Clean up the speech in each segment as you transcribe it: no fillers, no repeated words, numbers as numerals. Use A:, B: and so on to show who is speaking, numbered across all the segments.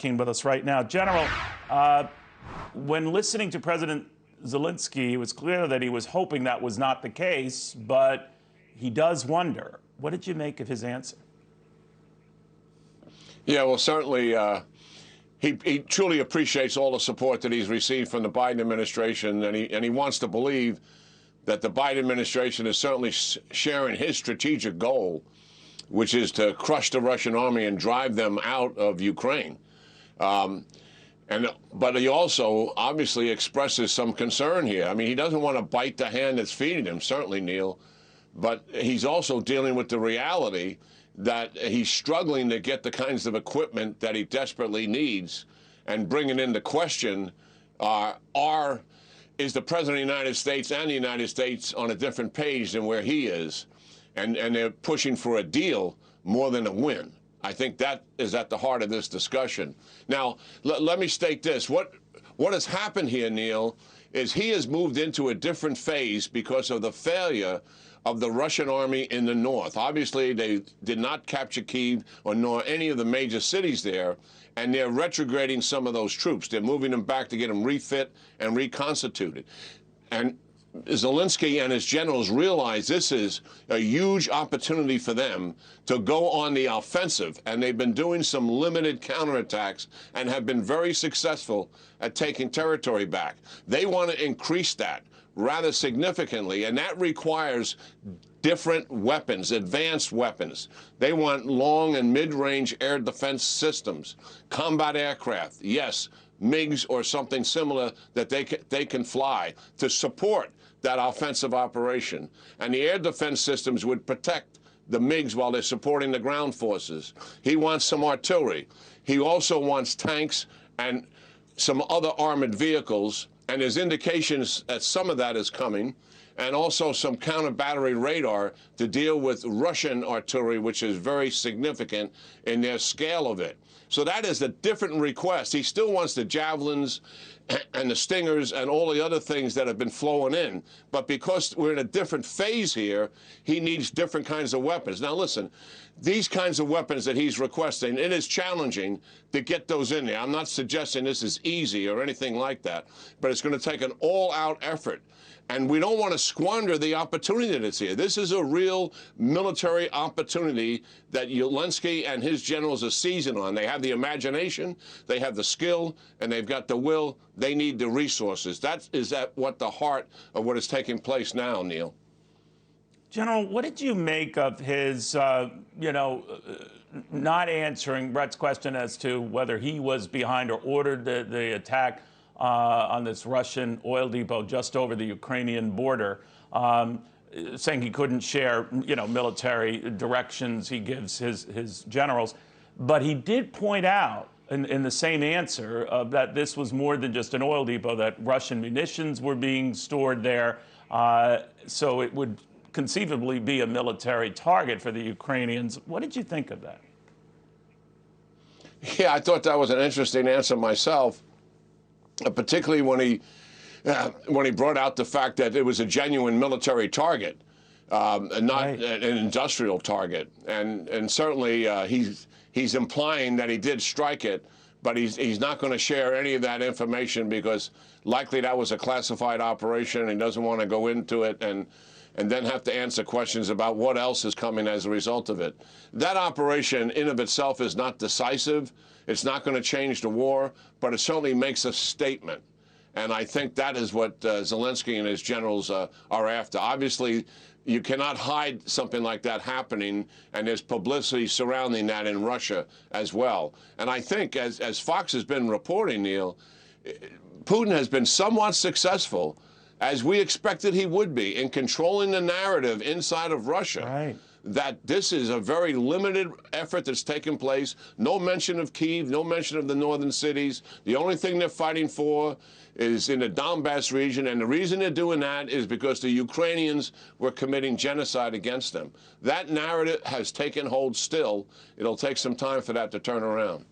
A: Keane with us right now. General, when listening to President Zelenskyy, it was clear that he was hoping that was not the case, but he does wonder. What did you make of his answer?
B: Yeah, well, certainly he truly appreciates all the support that he's received from the Biden administration, and he wants to believe that the Biden administration is certainly sharing his strategic goal, which is to crush the Russian army and drive them out of Ukraine. But he also obviously expresses some concern here. I mean, he doesn't want to bite the hand that's feeding him, certainly, Neil, but he's also dealing with the reality that he's struggling to get the kinds of equipment that he desperately needs, and bringing into question is the President of the United States and the United States on a different page than where he is, and they're pushing for a deal more than a win. I think that is at the heart of this discussion. Now, let me state this. What has happened here, Neil, is he has moved into a different phase because of the failure of the Russian army in the north. Obviously, they did not capture Kyiv nor any of the major cities there, and they're retrograding some of those troops. They're moving them back to get them refit and reconstituted. And Zelenskyy and his generals realize this is a huge opportunity for them to go on the offensive, and they've been doing some limited counterattacks and have been very successful at taking territory back. They want to increase that rather significantly, and that requires different weapons, advanced weapons. They want long and mid-range air defense systems, combat aircraft, yes, MiGs or something similar that they can fly to support that offensive operation. And the air defense systems would protect the MiGs while they're supporting the ground forces. He wants some artillery. He also wants tanks and some other armored vehicles, and there's indications that some of that is coming, and also some counter-battery radar to deal with Russian artillery, which is very significant in their scale of it. So that is a different request. He still wants the javelins and the stingers and all the other things that have been flowing in. But because we're in a different phase here, he needs different kinds of weapons. Now, listen, these kinds of weapons that he's requesting, it is challenging to get those in there. I'm not suggesting this is easy or anything like that, but it's going to take an all-out effort. And we don't want to squander the opportunity that's here. This is a real military opportunity that Zelenskyy and his generals are seizing on. They have the imagination, they have the skill, and they've got the will. They need the resources. That is at what the heart of what is taking place now, Neil.
A: General, what did you make of his, not answering Brett's question as to whether he was behind or ordered the attack on this Russian oil depot just over the Ukrainian border, saying he couldn't share, military directions he gives his generals. But he did point out in the same answer that this was more than just an oil depot, that Russian munitions were being stored there. So it would conceivably be a military target for the Ukrainians. What did you think of that?
B: Yeah, I thought that was an interesting answer myself. Particularly when he brought out the fact that it was a genuine military target, and not an industrial target, and certainly he's implying that he did strike it, but he's not going to share any of that information because likely that was a classified operation, and he doesn't want to go into it and then have to answer questions about what else is coming as a result of it. That operation in of itself is not decisive. It's not going to change the war, but it certainly makes a statement. And I think that is what Zelenskyy and his generals are after. Obviously, you cannot hide something like that happening, and there's publicity surrounding that in Russia as well. And I think, as Fox has been reporting, Neil, Putin has been somewhat successful, as we expected he would be, in controlling the narrative inside of Russia.
A: Right.
B: That this is a very limited effort that's taken place. No mention of Kyiv, no mention of the northern cities. The only thing they're fighting for is in the Donbass region, and the reason they're doing that is because the Ukrainians were committing genocide against them. That narrative has taken hold still. It'll take some time for that to turn around.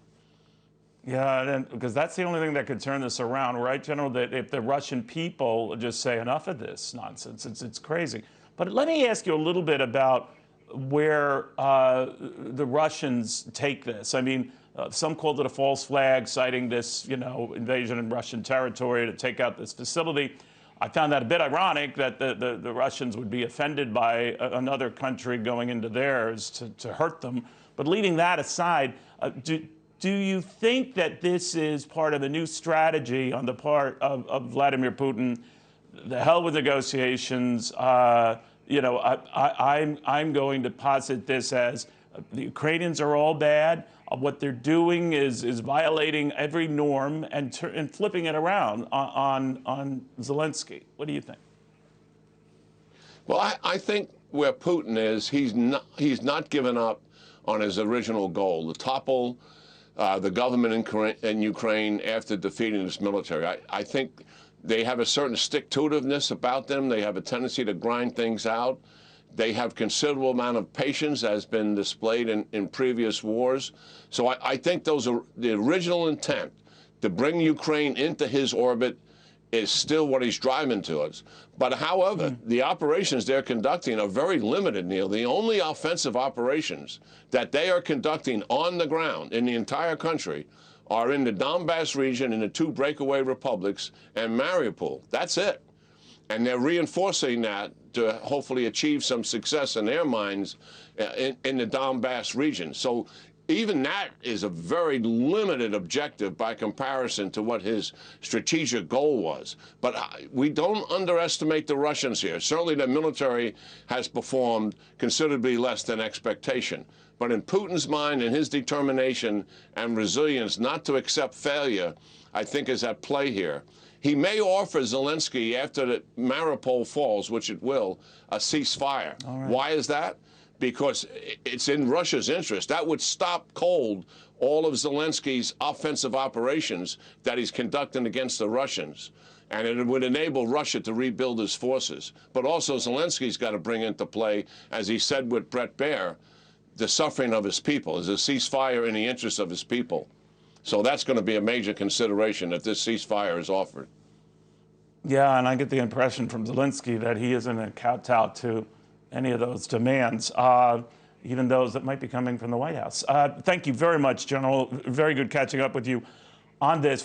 A: Yeah, because that's the only thing that could turn this around, right, General? That if the Russian people just say enough of this nonsense, it's crazy. But let me ask you a little bit about where the Russians take this. I mean, Some called it a false flag, citing this, invasion in Russian territory to take out this facility. I found that a bit ironic that the Russians would be offended by another country going into theirs to hurt them. But leaving that aside, do you think that this is part of a new strategy on the part of Vladimir Putin? The hell with negotiations. I'm going to posit this as the Ukrainians are all bad. What they're doing is violating every norm and flipping it around on Zelenskyy. What do you think?
B: Well, I think where Putin is, he's not given up on his original goal, to topple the government in Ukraine after defeating its military. I think they have a certain stick-to-itiveness about them. They have a tendency to grind things out. They have considerable amount of patience, as been displayed in previous wars. So I think those are the original intent to bring Ukraine into his orbit is still what he's driving towards. But however, the operations they're conducting are very limited, Neil. The only offensive operations that they are conducting on the ground in the entire country are in the Donbass region, in the two breakaway republics, and Mariupol. That's it. And they're reinforcing that to hopefully achieve some success in their minds in the Donbass region. So even that is a very limited objective by comparison to what his strategic goal was. But we don't underestimate the Russians here. Certainly the military has performed considerably less than expectation. But in Putin's mind and his determination and resilience not to accept failure, I think is at play here. He may offer Zelenskyy, after the Mariupol falls, which it will, a ceasefire. Right. Why is that? Because it's in Russia's interest. That would stop cold all of Zelenskyy's offensive operations that he's conducting against the Russians. And it would enable Russia to rebuild his forces. But also Zelenskyy's got to bring into play, as he said with Bret Baier, the suffering of his people. Is a ceasefire in the interest of his people? So that's going to be a major consideration if this ceasefire is offered.
A: Yeah, and I get the impression from Zelenskyy that he isn't going to kowtow to any of those demands, even those that might be coming from the White House. Thank you very much, General. Very good catching up with you on this.